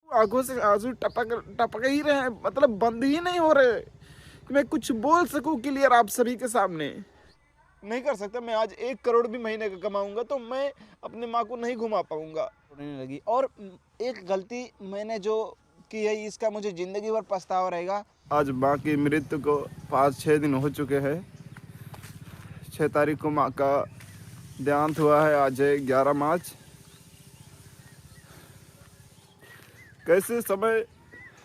आंखों से आंसू टपक टपक ही रहे हैं, मतलब बंद ही नहीं हो रहे कि मैं कुछ बोल सकूं क्लियर आप सभी के सामने। नहीं कर सकता। मैं आज 1 करोड़ भी महीने का कमाऊंगा तो मैं अपनी माँ को नहीं घुमा पाऊंगा। होने लगी। और एक गलती मैंने जो की है इसका मुझे जिंदगी भर पछतावा रहेगा। आज माँ की मृत्यु को 5-6 दिन हो चुके हैं। 6 तारीख को माँ का देहांत हुआ है। आज है 11 मार्च। कैसे समय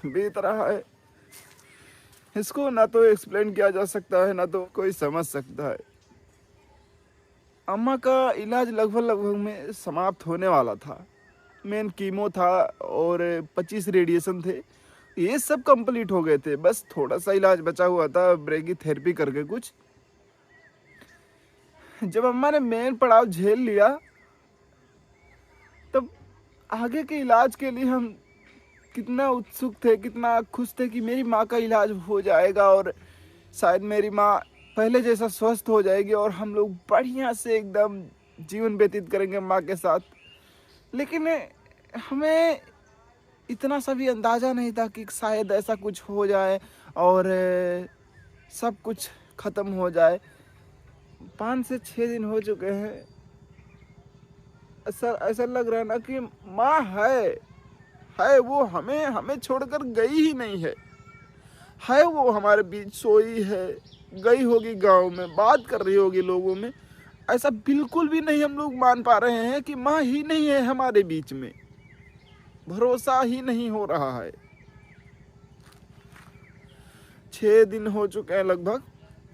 बीत रहा है इसको ना तो एक्सप्लेन किया जा सकता है ना तो कोई समझ सकता है। अम्मा का इलाज लगभग में समाप्त होने वाला था। मेन कीमो था और 25 रेडिएशन थे। ये सब कंप्लीट हो गए थे, बस थोड़ा सा इलाज बचा हुआ था ब्रेगी थेरेपी करके कुछ। जब अम्मा ने मेन पड़ाव झेल लिया तब आगे के इलाज के लिए हम कितना उत्सुक थे, कितना खुश थे कि मेरी माँ का इलाज हो जाएगा और शायद मेरी माँ पहले जैसा स्वस्थ हो जाएगी और हम लोग बढ़िया से एकदम जीवन व्यतीत करेंगे माँ के साथ। लेकिन हमें इतना सा भी अंदाज़ा नहीं था कि शायद ऐसा कुछ हो जाए और सब कुछ ख़त्म हो जाए। 5 से 6 दिन हो चुके हैं। ऐसा लग रहा है ना कि माँ है वो हमें छोड़कर गई ही नहीं है वो हमारे बीच सोई है, गई होगी गांव में, बात कर रही होगी लोगों में। ऐसा बिल्कुल भी नहीं हम लोग मान पा रहे हैं कि माँ ही नहीं है हमारे बीच में। भरोसा ही नहीं हो रहा है। 6 दिन हो चुके हैं लगभग,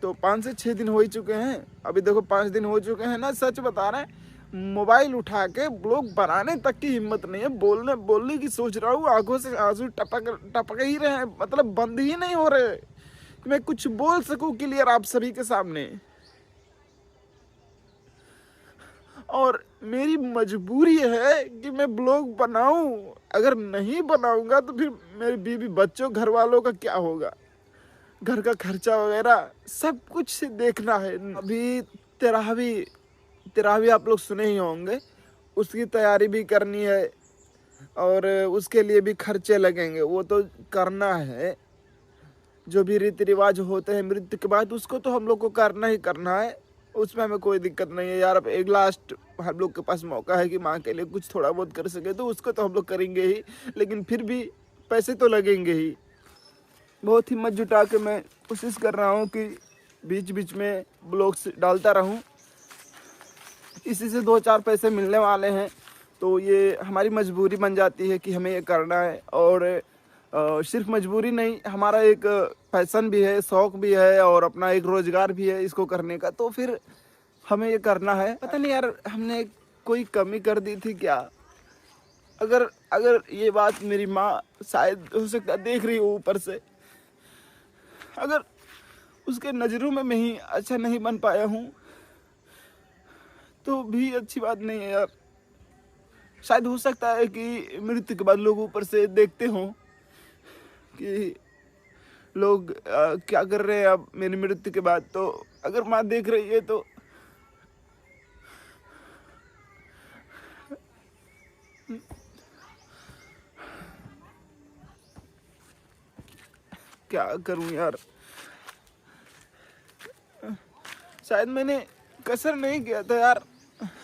तो 5 से 6 दिन हो ही चुके हैं। अभी देखो 5 दिन हो चुके हैं ना, सच बता रहे हैं। मोबाइल उठा के ब्लॉग बनाने तक की हिम्मत नहीं है। बोलने की सोच रहा हूँ, आंखों से आंसू टपक ही रहे हैं, मतलब बंद ही नहीं हो रहे कि मैं कुछ बोल सकूं क्लियर आप सभी के सामने। और मेरी मजबूरी है कि मैं ब्लॉग बनाऊं। अगर नहीं बनाऊंगा तो फिर मेरी बीवी बच्चों घर वालों का क्या होगा, घर का खर्चा वगैरह सब कुछ देखना है। अभी तेरहवीं आप लोग सुने ही होंगे, उसकी तैयारी भी करनी है और उसके लिए भी खर्चे लगेंगे, वो तो करना है। जो भी रीति रिवाज होते हैं मृत्यु के बाद उसको तो हम लोग को करना ही करना है, उसमें हमें कोई दिक्कत नहीं है यार। अब एक लास्ट हम लोग के पास मौका है कि माँ के लिए कुछ थोड़ा बहुत कर सके तो उसको तो हम लोग करेंगे ही, लेकिन फिर भी पैसे तो लगेंगे ही। बहुत हिम्मत जुटा के मैं कोशिश कर रहा हूँ कि बीच बीच में ब्लॉग्स डालता रहूँ। इसी से 2-4 पैसे मिलने वाले हैं तो ये हमारी मजबूरी बन जाती है कि हमें ये करना है। और सिर्फ मजबूरी नहीं, हमारा एक पैशन भी है, शौक़ भी है और अपना एक रोज़गार भी है इसको करने का, तो फिर हमें ये करना है। पता नहीं यार हमने कोई कमी कर दी थी क्या। अगर ये बात मेरी माँ शायद हो सकता देख रही हो ऊपर से, अगर उसके नज़रों में मैं ही अच्छा नहीं बन पाया हूँ तो भी अच्छी बात नहीं है यार। शायद हो सकता है कि मृत्यु के बाद लोग ऊपर से देखते हों कि लोग क्या कर रहे हैं अब मेरी मृत्यु के बाद। तो अगर माँ देख रही है तो क्या करूं यार। शायद मैंने कसर नहीं किया था यार,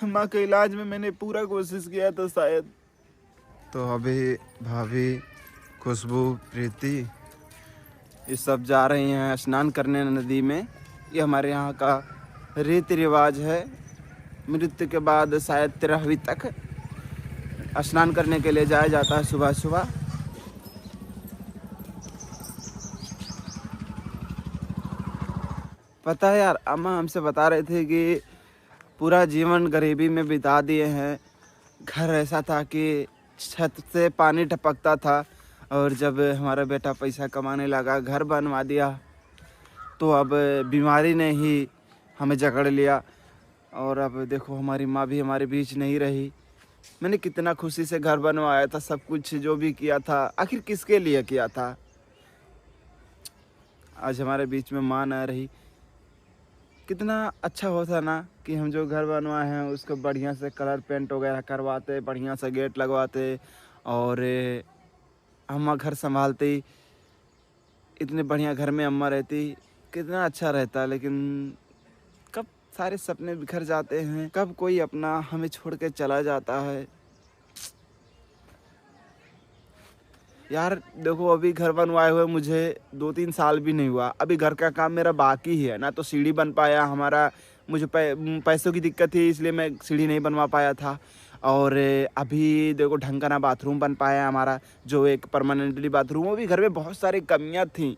माँ के इलाज में मैंने पूरा कोशिश किया था शायद। तो अभी भाभी, खुशबू, प्रीति ये सब जा रही हैं स्नान करने नदी में। ये हमारे यहाँ का रीति रिवाज है। मृत्यु के बाद शायद 13वीं तक स्नान करने के लिए जाया जाता है सुबह सुबह। पता है यार, अम्मा हमसे बता रहे थे कि पूरा जीवन गरीबी में बिता दिए हैं। घर ऐसा था कि छत से पानी टपकता था और जब हमारा बेटा पैसा कमाने लगा, घर बनवा दिया, तो अब बीमारी ने ही हमें जकड़ लिया और अब देखो हमारी माँ भी हमारे बीच नहीं रही। मैंने कितना खुशी से घर बनवाया था, सब कुछ जो भी किया था, आखिर किसके लिए किया था। आज हमारे बीच में माँ न रही। कितना अच्छा होता ना कि हम जो घर बनवाए हैं उसको बढ़िया से कलर पेंट वगैरह करवाते, बढ़िया से गेट लगवाते और अम्मा घर संभालती, इतने बढ़िया घर में अम्मा रहती, कितना अच्छा रहता। लेकिन कब सारे सपने बिखर जाते हैं, कब कोई अपना हमें छोड़ के चला जाता है। यार देखो, अभी घर बनवाए हुए मुझे 2-3 साल भी नहीं हुआ। अभी घर का काम मेरा बाकी ही है ना, तो सीढ़ी बन पाया हमारा। मुझे पैसों की दिक्कत थी, इसलिए मैं सीढ़ी नहीं बनवा पाया था। और अभी देखो ढंग का ना बाथरूम बन पाया हमारा, जो एक परमानेंटली बाथरूम। वो भी घर में बहुत सारी कमियां थी,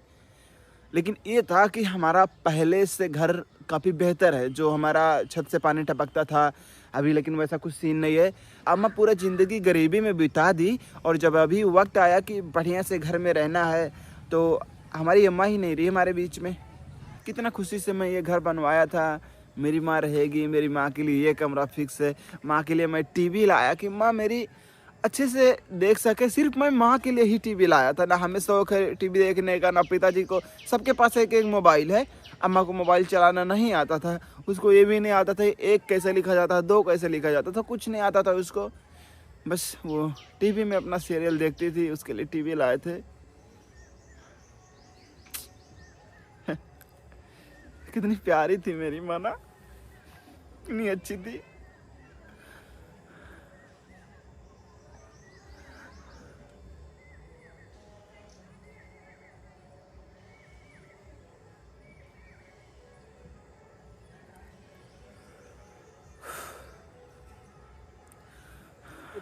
लेकिन ये था कि हमारा पहले से घर काफ़ी बेहतर है। जो हमारा छत से पानी टपकता था अभी, लेकिन वैसा कुछ सीन नहीं है। अब मैं पूरा ज़िंदगी गरीबी में बिता दी, और जब अभी वक्त आया कि बढ़िया से घर में रहना है, तो हमारी अम्मा ही नहीं रही हमारे बीच में। कितना खुशी से मैं ये घर बनवाया था, मेरी माँ रहेगी, मेरी माँ के लिए ये कमरा फिक्स है। माँ के लिए मैं टीवी लाया कि माँ मेरी अच्छे से देख सके। सिर्फ मैं माँ के लिए ही टीवी लाया था, ना हमें शौक है टीवी देखने का, ना पिताजी को। सबके पास एक एक मोबाइल है। अम्मा को मोबाइल चलाना नहीं आता था, उसको ये भी नहीं आता था एक कैसे लिखा जाता है, दो कैसे लिखा जाता था, कुछ नहीं आता था उसको। बस वो टीवी में अपना सीरियल देखती थी, उसके लिए टीवी लाए थे। कितनी प्यारी थी मेरी माँ ना, कितनी अच्छी थी।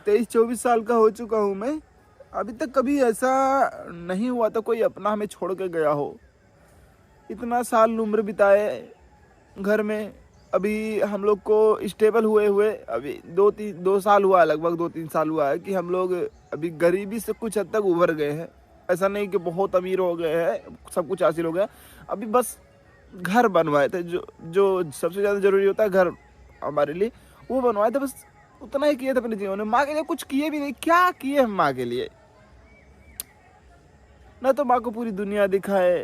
23-24 साल का हो चुका हूँ मैं। अभी तक कभी ऐसा नहीं हुआ था कोई अपना हमें छोड़ के गया हो। इतना साल उम्र बिताए घर में। अभी हम लोग को स्टेबल हुए हुए अभी 2 साल हुआ है, लगभग 2-3 साल हुआ है कि हम लोग अभी गरीबी से कुछ हद तक उभर गए हैं। ऐसा नहीं कि बहुत अमीर हो गए हैं, सब कुछ हासिल हो गया। अभी बस घर बनवाए थे, जो जो सबसे ज़्यादा ज़रूरी होता है घर हमारे लिए, वो बनवाए थे। बस उतना ही किए थे अपने जीवन में। माँ के लिए कुछ किए भी नहीं। क्या किए हम माँ के लिए? ना तो माँ को पूरी दुनिया दिखाए,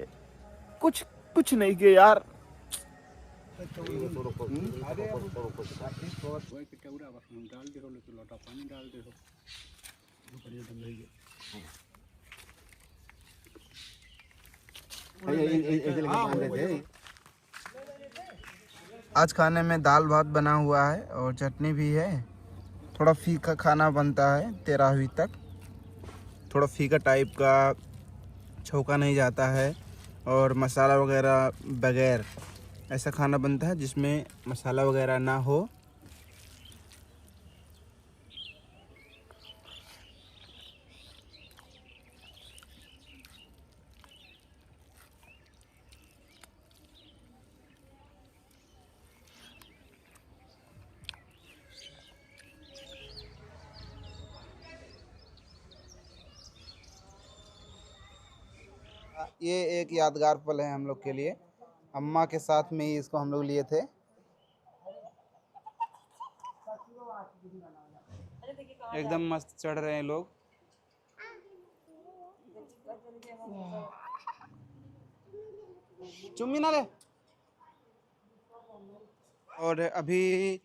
कुछ कुछ नहीं किए यार। आज खाने में दाल भात बना हुआ है और चटनी भी है। थोड़ा फीका खाना बनता है 13वीं तक। थोड़ा फीका टाइप का, छौका नहीं जाता है, और मसाला वगैरह बगैर ऐसा खाना बनता है जिसमें मसाला वगैरह ना हो। ये एक यादगार पल है हम लोग के लिए। अम्मा के साथ में ही इसको हम लोग लिए थे। एकदम मस्त चढ़ रहे हैं लोग। चुम्मी ना ले। और अभी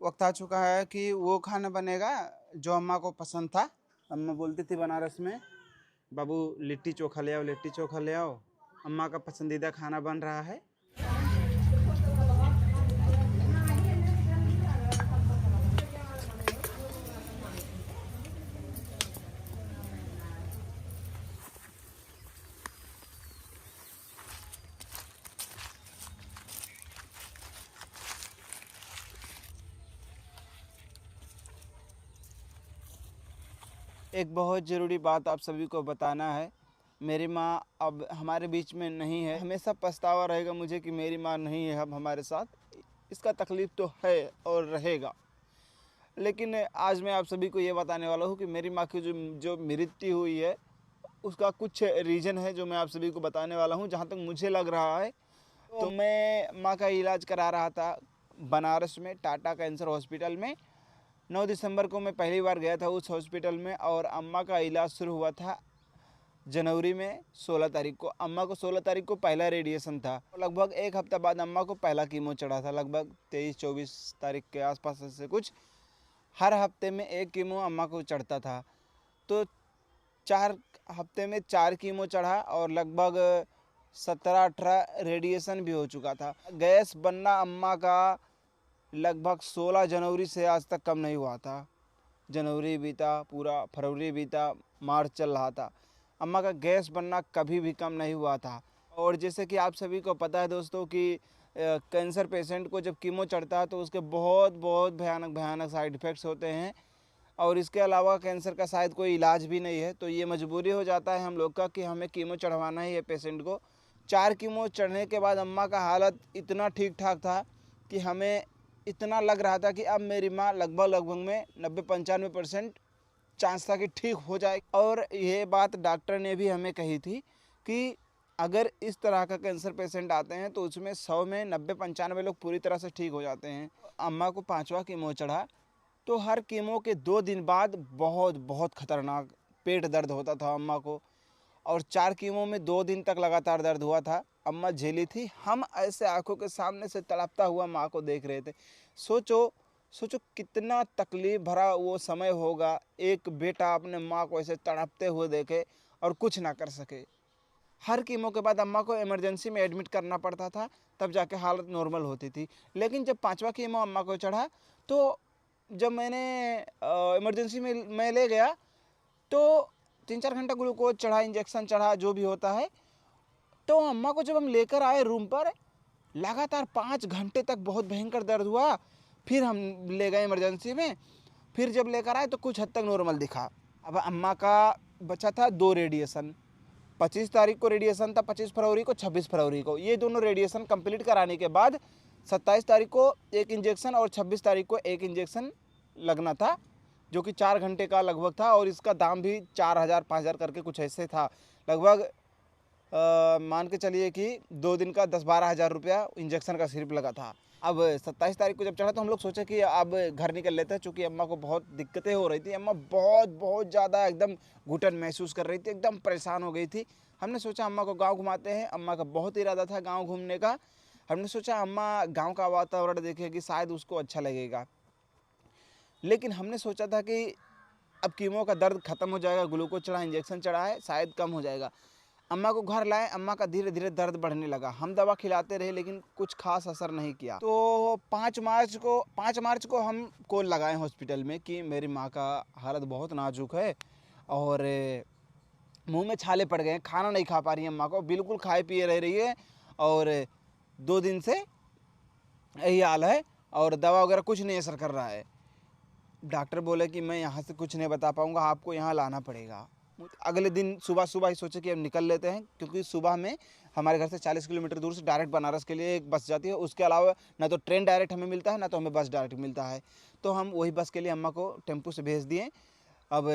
वक्त आ चुका है कि वो खाना बनेगा जो अम्मा को पसंद था। अम्मा बोलती थी बनारस में, बाबू लिट्टी चोखा ले आओ, लिट्टी चोखा ले आओ। अम्मा का पसंदीदा खाना बन रहा है। एक बहुत ज़रूरी बात आप सभी को बताना है। मेरी माँ अब हमारे बीच में नहीं है। हमेशा पछतावा रहेगा मुझे कि मेरी माँ नहीं है अब हमारे साथ। इसका तकलीफ़ तो है और रहेगा, लेकिन आज मैं आप सभी को ये बताने वाला हूँ कि मेरी माँ की जो मृत्यु हुई है, उसका कुछ रीज़न है जो मैं आप सभी को बताने वाला हूँ। जहाँ तक मुझे लग रहा है, तो मैं माँ का इलाज करा रहा था बनारस में टाटा कैंसर हॉस्पिटल में। 9 दिसंबर को मैं पहली बार गया था उस हॉस्पिटल में, और अम्मा का इलाज शुरू हुआ था जनवरी में 16 तारीख को। अम्मा को 16 तारीख को पहला रेडिएशन था। लगभग एक हफ्ता बाद अम्मा को पहला कीमो चढ़ा था, लगभग 23-24 तारीख के आसपास से कुछ। हर हफ्ते में एक कीमो अम्मा को चढ़ता था। तो 4 हफ्ते में 4 कीमो चढ़ा और लगभग 17-18 रेडिएशन भी हो चुका था। गैस बनना अम्मा का लगभग 16 जनवरी से आज तक कम नहीं हुआ था। जनवरी बीता, पूरा फरवरी बीता, मार्च चल रहा था, अम्मा का गैस बनना कभी भी कम नहीं हुआ था। और जैसे कि आप सभी को पता है दोस्तों कि कैंसर पेशेंट को जब कीमो चढ़ता है तो उसके बहुत बहुत भयानक साइड इफ़ेक्ट्स होते हैं, और इसके अलावा कैंसर का शायद कोई इलाज भी नहीं है। तो ये मजबूरी हो जाता है हम लोग का कि हमें कीमो चढ़वाना ही है पेशेंट को। 4 कीमो चढ़ने के बाद अम्मा का हालत इतना ठीक ठाक था कि हमें इतना लग रहा था कि अब मेरी माँ लगभग में 90-95% चांस था कि ठीक हो जाए। और ये बात डॉक्टर ने भी हमें कही थी कि अगर इस तरह का कैंसर पेशेंट आते हैं तो उसमें 100 में 90-95 लोग पूरी तरह से ठीक हो जाते हैं। अम्मा को 5वां कीमो चढ़ा तो हर कीमो के 2 दिन बाद बहुत खतरनाक पेट दर्द होता था अम्मा को, और 4 कीमो में 2 दिन तक लगातार दर्द हुआ था। अम्मा झेली थी, हम ऐसे आंखों के सामने से तड़पता हुआ माँ को देख रहे थे। सोचो कितना तकलीफ भरा वो समय होगा, एक बेटा अपने माँ को ऐसे तड़पते हुए देखे और कुछ ना कर सके। हर कीमो के बाद अम्मा को इमरजेंसी में एडमिट करना पड़ता था, तब जाके हालत नॉर्मल होती थी। लेकिन जब 5वां कीमो अम्मा को चढ़ा तो जब मैंने इमरजेंसी में मैं ले गया तो 3-4 घंटा ग्लूकोज चढ़ा, इंजेक्शन चढ़ा, जो भी होता है। तो अम्मा को जब हम लेकर आए रूम पर, लगातार 5 घंटे तक बहुत भयंकर दर्द हुआ। फिर हम ले गए इमरजेंसी में, फिर जब लेकर आए तो कुछ हद तक नॉर्मल दिखा। अब अम्मा का बचा था 2 रेडिएशन, 25 तारीख को रेडिएशन था, 25 फरवरी को, 26 फरवरी को। ये दोनों रेडिएशन कंप्लीट कराने के बाद 27 तारीख को एक इंजेक्शन और 26 तारीख को एक इंजेक्शन लगना था, जो कि 4 घंटे का लगभग था, और इसका दाम भी 4,000-5,000 करके कुछ ऐसे था। लगभग मान के चलिए कि 2 दिन का 10-12 हज़ार रुपया इंजेक्शन का सिर्फ लगा था। अब 27 तारीख को जब चढ़ा तो हम लोग सोचे कि अब घर निकल लेते हैं, चूँकि अम्मा को बहुत दिक्कतें हो रही थी। अम्मा बहुत ज़्यादा एकदम घुटन महसूस कर रही थी, एकदम परेशान हो गई थी। हमने सोचा अम्मा को गाँव घुमाते हैं, अम्मा का बहुत इरादा था गाँव घूमने का। हमने सोचा अम्मा गाँव का वातावरण देखेगी, शायद उसको अच्छा लगेगा। लेकिन हमने सोचा था कि अब कीमो का दर्द खत्म हो जाएगा, ग्लूकोज चढ़ा, इंजेक्शन चढ़ा है, शायद कम हो जाएगा। अम्मा को घर लाए, अम्मा का धीरे धीरे दर्द बढ़ने लगा। हम दवा खिलाते रहे लेकिन कुछ खास असर नहीं किया। तो 5 मार्च को हम कॉल लगाए हॉस्पिटल में कि मेरी माँ का हालत बहुत नाजुक है और मुंह में छाले पड़ गए हैं, खाना नहीं खा पा रही है अम्मा को, बिल्कुल खाए पिए रह रही है और 2 दिन से यही हाल है और दवा वगैरह कुछ नहीं असर कर रहा है। डॉक्टर बोले कि मैं यहाँ से कुछ नहीं बता पाऊँगा, आपको यहाँ लाना पड़ेगा। अगले दिन सुबह ही सोचे कि अब निकल लेते हैं, क्योंकि सुबह में हमारे घर से 40 किलोमीटर दूर से डायरेक्ट बनारस के लिए एक बस जाती है। उसके अलावा ना तो ट्रेन डायरेक्ट हमें मिलता है, ना तो हमें बस डायरेक्ट मिलता है। तो हम वही बस के लिए अम्मा को टेम्पो से भेज दिए। अब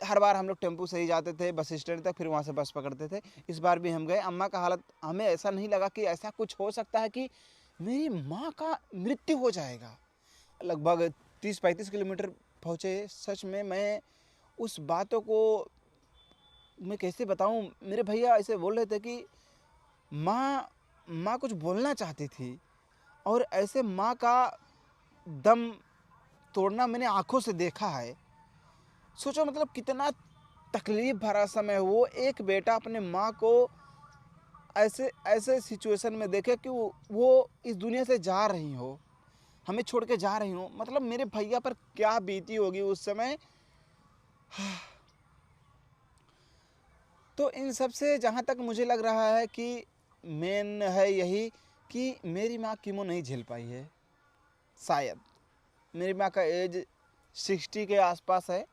हर बार हम लोग टेम्पो से ही जाते थे बस स्टैंड तक, फिर वहाँ से बस पकड़ते थे। इस बार भी हम गए। अम्मा का हालत, हमें ऐसा नहीं लगा कि ऐसा कुछ हो सकता है कि मेरी माँ का मृत्यु हो जाएगा। लगभग 30-35 किलोमीटर पहुँचे। सच में मैं उस बातों को मैं कैसे बताऊं, मेरे भैया ऐसे बोल रहे थे कि माँ कुछ बोलना चाहती थी, और ऐसे माँ का दम तोड़ना मैंने आंखों से देखा है। सोचो मतलब कितना तकलीफ भरा समय, वो एक बेटा अपने माँ को ऐसे सिचुएशन में देखे कि वो इस दुनिया से जा रही हो, हमें छोड़ के जा रही हो। मतलब मेरे भैया पर क्या बीती होगी उस समय। तो इन सब से जहाँ तक मुझे लग रहा है कि मेन है यही कि मेरी माँ कीमो नहीं झेल पाई है। शायद मेरी माँ का एज 60 के आसपास है,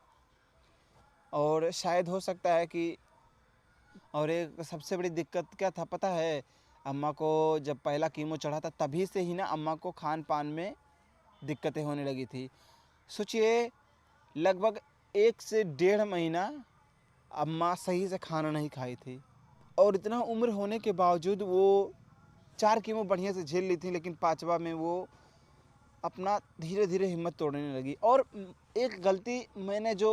और शायद हो सकता है कि, और एक सबसे बड़ी दिक्कत क्या था पता है, अम्मा को जब पहला कीमो चढ़ा था तभी से ही ना अम्मा को खान पान में दिक्कतें होने लगी थी। सोचिए लगभग 1 से 1.5 महीना अम्मा सही से खाना नहीं खाई थी, और इतना उम्र होने के बावजूद वो 4 कीमो बढ़िया से झेल ली थी, लेकिन 5वां में वो अपना धीरे धीरे हिम्मत तोड़ने लगी। और एक गलती मैंने जो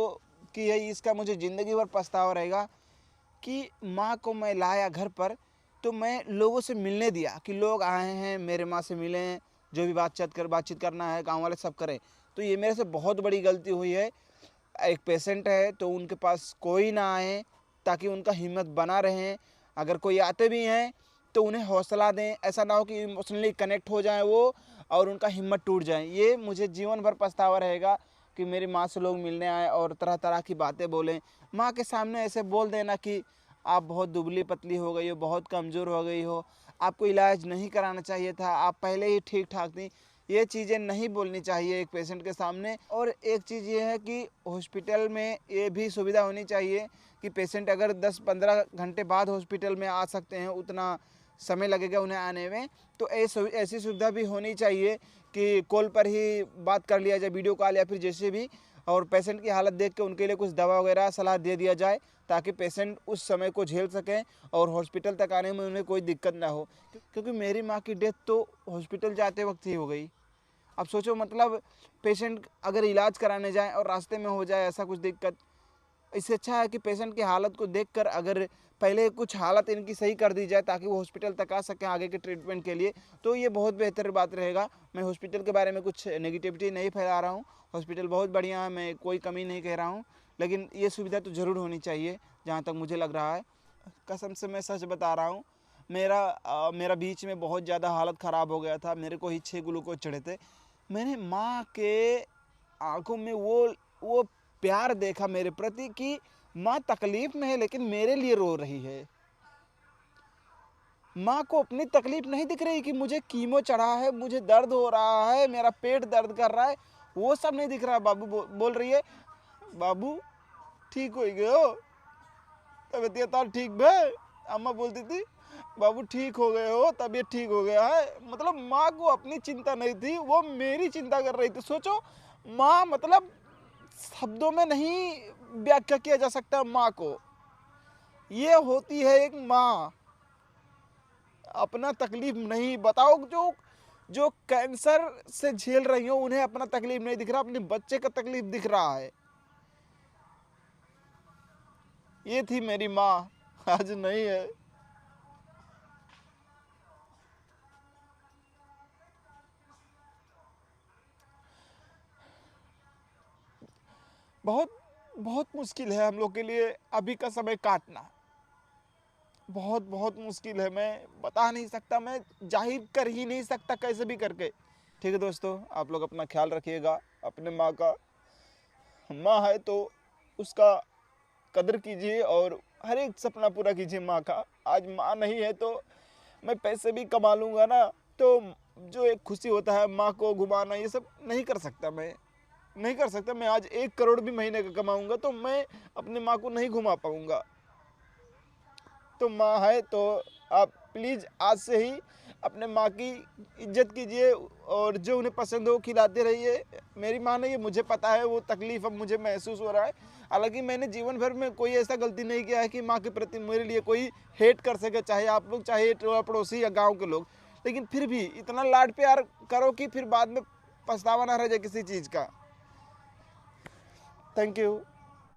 की है, इसका मुझे ज़िंदगी भर पछतावा रहेगा कि माँ को मैं लाया घर पर तो मैं लोगों से मिलने दिया कि लोग आए हैं मेरे माँ से मिलें, जो भी बातचीत करना है गाँव वाले सब करें। तो ये मेरे से बहुत बड़ी गलती हुई है। एक पेशेंट है तो उनके पास कोई ना आए, ताकि उनका हिम्मत बना रहे। अगर कोई आते भी हैं तो उन्हें हौसला दें, ऐसा ना हो कि इमोशनली कनेक्ट हो जाए वो और उनका हिम्मत टूट जाए। ये मुझे जीवन भर पछतावा रहेगा कि मेरी माँ से लोग मिलने आए और तरह तरह की बातें बोलें। माँ के सामने ऐसे बोल देना कि आप बहुत दुबली पतली हो गई हो, बहुत कमज़ोर हो गई हो, आपको इलाज नहीं कराना चाहिए था, आप पहले ही ठीक ठाक थी। ये चीज़ें नहीं बोलनी चाहिए एक पेशेंट के सामने। और एक चीज़ ये है कि हॉस्पिटल में ये भी सुविधा होनी चाहिए कि पेशेंट अगर 10-15 घंटे बाद हॉस्पिटल में आ सकते हैं, उतना समय लगेगा उन्हें आने में, तो ऐसी सुविधा भी होनी चाहिए कि कॉल पर ही बात कर लिया जाए, वीडियो कॉल या फिर जैसे भी, और पेशेंट की हालत देख के उनके लिए कुछ दवा वगैरह सलाह दे दिया जाए, ताकि पेशेंट उस समय को झेल सकें और हॉस्पिटल तक आने में उन्हें कोई दिक्कत ना हो। क्योंकि मेरी माँ की डेथ तो हॉस्पिटल जाते वक्त ही हो गई। अब सोचो, मतलब पेशेंट अगर इलाज कराने जाए और रास्ते में हो जाए ऐसा कुछ दिक्कत, इससे अच्छा है कि पेशेंट की हालत को देखकर अगर पहले कुछ हालत इनकी सही कर दी जाए ताकि वो हॉस्पिटल तक आ सकें आगे के ट्रीटमेंट के लिए, तो ये बहुत बेहतर बात रहेगा। मैं हॉस्पिटल के बारे में कुछ नेगेटिविटी नहीं फैला रहा हूँ, हॉस्पिटल बहुत बढ़िया है, मैं कोई कमी नहीं कह रहा हूँ, लेकिन ये सुविधा तो ज़रूर होनी चाहिए जहाँ तक मुझे लग रहा है। कसम से मैं सच बता रहा हूँ, मेरा बीच में बहुत ज़्यादा हालत ख़राब हो गया था, मेरे को ही 6 ग्लूकोज चढ़े थे। मैंने माँ के आंखों में वो प्यार देखा मेरे प्रति कि माँ तकलीफ में है लेकिन मेरे लिए रो रही है। माँ को अपनी तकलीफ नहीं दिख रही कि मुझे कीमो चढ़ा है, मुझे दर्द हो रहा है, मेरा पेट दर्द कर रहा है, वो सब नहीं दिख रहा। बाबू बोल रही है, बाबू ठीक हो गए हो, तबीयत तो ठीक है। अम्मा बोलती थी, बाबू ठीक हो गए हो, तबीयत ठीक हो गया है। मतलब माँ को अपनी चिंता नहीं थी, वो मेरी चिंता कर रही थी। सोचो, माँ मतलब शब्दों में नहीं व्याख्या किया जा सकता माँ को। ये होती है एक माँ, अपना तकलीफ नहीं। बताओ, जो कैंसर से झेल रही हो उन्हें अपना तकलीफ नहीं दिख रहा, अपने बच्चे का तकलीफ दिख रहा है। ये थी मेरी माँ, आज नहीं है। बहुत बहुत मुश्किल है हम लोग के लिए अभी का समय काटना, बहुत बहुत मुश्किल है। मैं बता नहीं सकता, मैं जाहिर कर ही नहीं सकता कैसे भी करके। ठीक है दोस्तों, आप लोग अपना ख्याल रखिएगा, अपने माँ का। माँ है तो उसका कदर कीजिए और हर एक सपना पूरा कीजिए माँ का। आज माँ नहीं है तो मैं पैसे भी कमा लूँगा ना, तो जो एक खुशी होता है माँ को घुमाना, ये सब नहीं कर सकता। मैं नहीं कर सकता। मैं आज 1 करोड़ भी महीने का कमाऊँगा तो मैं अपने माँ को नहीं घुमा पाऊँगा। तो माँ है तो आप प्लीज़ आज से ही अपने माँ की इज्जत कीजिए और जो उन्हें पसंद हो खिलाते रहिए। मेरी माँ ने, ये मुझे पता है, वो तकलीफ़ अब मुझे महसूस हो रहा है। हालांकि मैंने जीवन भर में कोई ऐसा गलती नहीं किया है कि माँ के प्रति मेरे लिए कोई हेट कर सके, चाहे आप लोग, चाहे टोला पड़ोसी या गाँव के लोग। लेकिन फिर भी इतना लाड प्यार करो कि फिर बाद में पछतावा ना रह जाए किसी चीज़ का। Thank you.